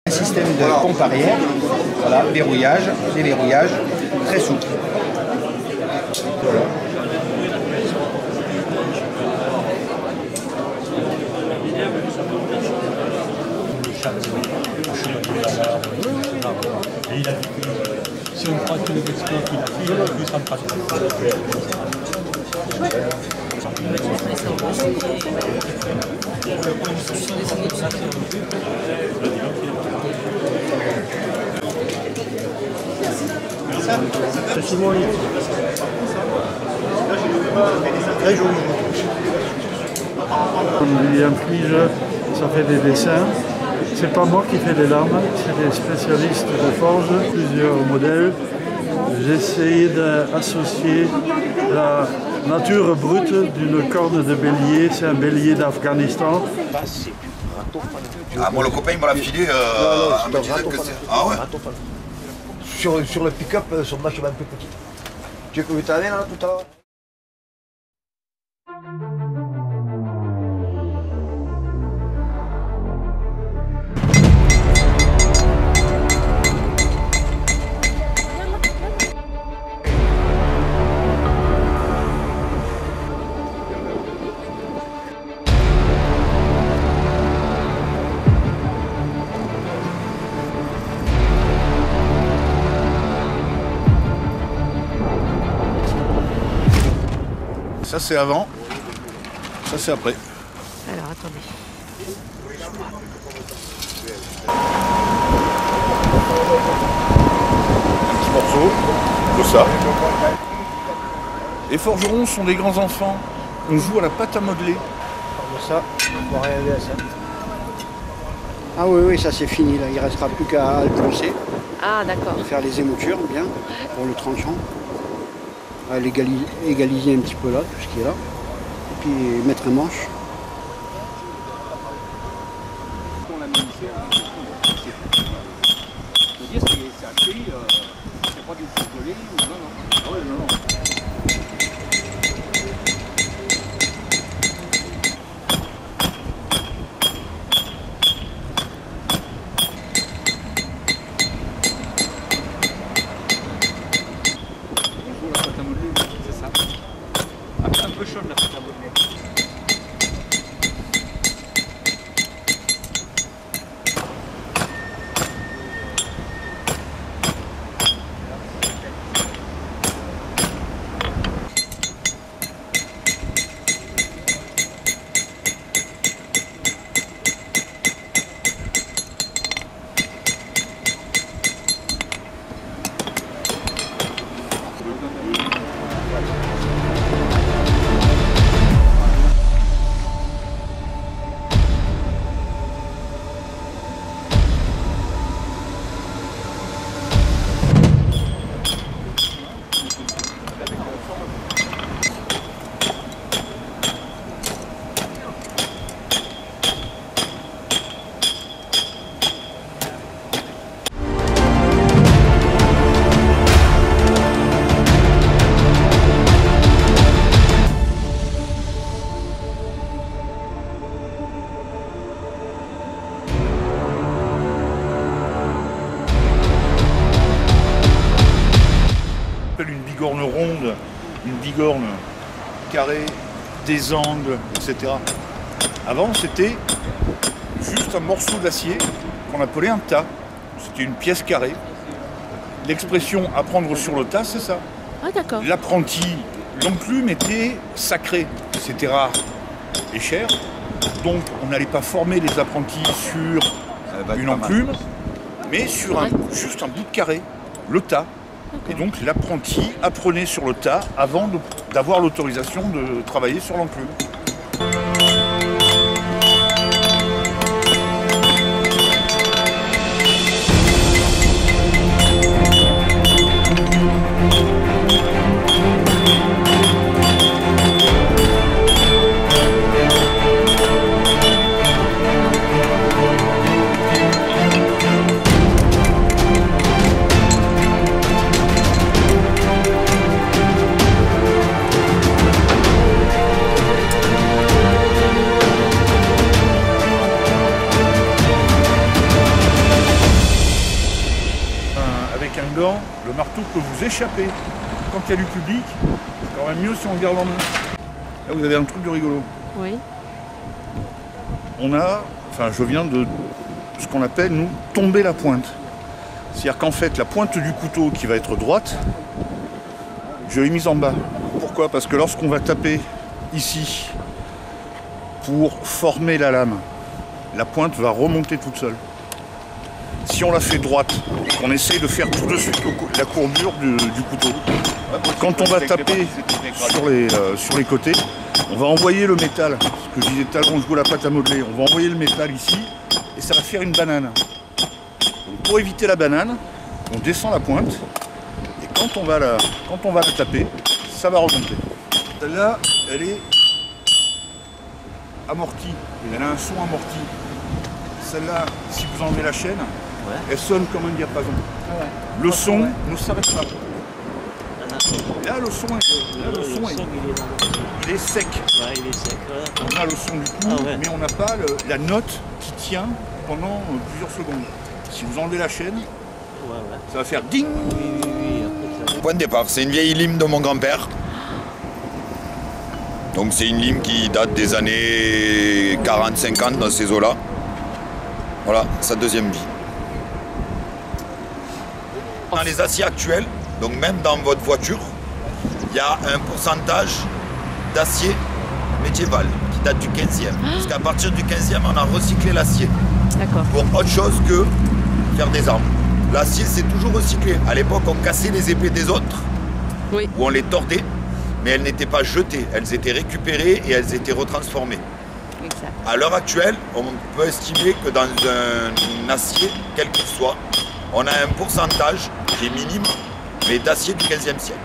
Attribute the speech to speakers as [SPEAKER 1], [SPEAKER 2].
[SPEAKER 1] Un système de pompe arrière, voilà, verrouillage, déverrouillage, très souple. Voilà.
[SPEAKER 2] Si on prend tous les exploits qu'il a fait, plus ça me passe.
[SPEAKER 3] C'est Simon Lee. Très joli.
[SPEAKER 4] Il y a un flige, ça fait des dessins. C'est pas moi qui fais les lames, c'est des spécialistes de forge, plusieurs modèles. J'ai essayé d'associer la nature brute d'une corne de bélier, c'est un bélier d'Afghanistan.
[SPEAKER 5] Ah, moi le copain il m'a filé en me disant que c'est... Ah ouais.
[SPEAKER 3] Sur le pick-up, son vache est un peu petite. Tu veux que tu avais là tout à l'heure?
[SPEAKER 5] Ça c'est avant, ça c'est après.
[SPEAKER 6] Alors attendez.
[SPEAKER 5] Un petit morceau de ça. Les forgerons sont des grands enfants. On joue à la pâte à modeler.
[SPEAKER 3] Ça, on va arriver à ça. Ah oui, oui, ça c'est fini là, il ne restera plus qu'à le poncer.
[SPEAKER 6] Ah d'accord.
[SPEAKER 3] Faire les émoutures bien pour le tranchant. À égaliser un petit peu là, tout ce qui est là. Et puis mettre un manche.
[SPEAKER 2] Un peu chaud la pâte à modeler.
[SPEAKER 5] Une bigorne ronde, une bigorne carrée, des angles, etc. Avant, c'était juste un morceau d'acier qu'on appelait un tas. C'était une pièce carrée. L'expression apprendre sur le tas, c'est ça.
[SPEAKER 6] Ah d'accord.
[SPEAKER 5] L'apprenti, l'enclume était sacré. C'était rare et cher. Donc, on n'allait pas former les apprentis sur une enclume, mais sur juste un bout de carré, le tas. Et donc l'apprenti apprenait sur le tas avant d'avoir l'autorisation de travailler sur l'enclume. dedans, le marteau peut vous échapper. Quand il y a du public, c'est quand même mieux si on le garde en main. Là, vous avez un truc de rigolo.
[SPEAKER 6] Oui.
[SPEAKER 5] On a, enfin je viens de ce qu'on appelle, nous, tomber la pointe. C'est-à-dire qu'en fait, la pointe du couteau qui va être droite, je l'ai mise en bas. Pourquoi? Parce que lorsqu'on va taper ici pour former la lame, la pointe va remonter toute seule. Si on la fait droite, on essaye de faire tout de suite la courbure du couteau. Quand on va taper sur les côtés, on va envoyer le métal, ce que je disais tout à l'heure, on joue la pâte à modeler, on va envoyer le métal ici et ça va faire une banane. Donc pour éviter la banane, on descend la pointe et quand on va la taper, ça va remonter. Celle-là, elle est amortie, elle a un son amorti. Celle-là, si vous enlevez la chaîne, elle sonne comme un diapason. Le son ne s'arrête pas. Là, le son il est sec.
[SPEAKER 7] Ouais, il est sec.
[SPEAKER 5] On a le son du coup, mais on n'a pas la note qui tient pendant plusieurs secondes. Si vous enlevez la chaîne, ça va faire ding.
[SPEAKER 8] Point de départ, c'est une vieille lime de mon grand-père. Donc c'est une lime qui date des années 40-50 dans ces eaux-là. Voilà, sa deuxième vie. Dans les aciers actuels, donc même dans votre voiture, il y a un pourcentage d'acier médiéval qui date du 15e. Parce qu'à partir du 15e, on a recyclé l'acier.
[SPEAKER 6] D'accord.
[SPEAKER 8] Pour autre chose que faire des armes. L'acier, c'est toujours recyclé. À l'époque, on cassait les épées des autres, ou on les tordait, mais elles n'étaient pas jetées. Elles étaient récupérées et elles étaient retransformées.
[SPEAKER 6] Exact.
[SPEAKER 8] À l'heure actuelle, on peut estimer que dans un acier, quel qu'il soit, on a un pourcentage qui est minime, mais d'acier du 15e siècle.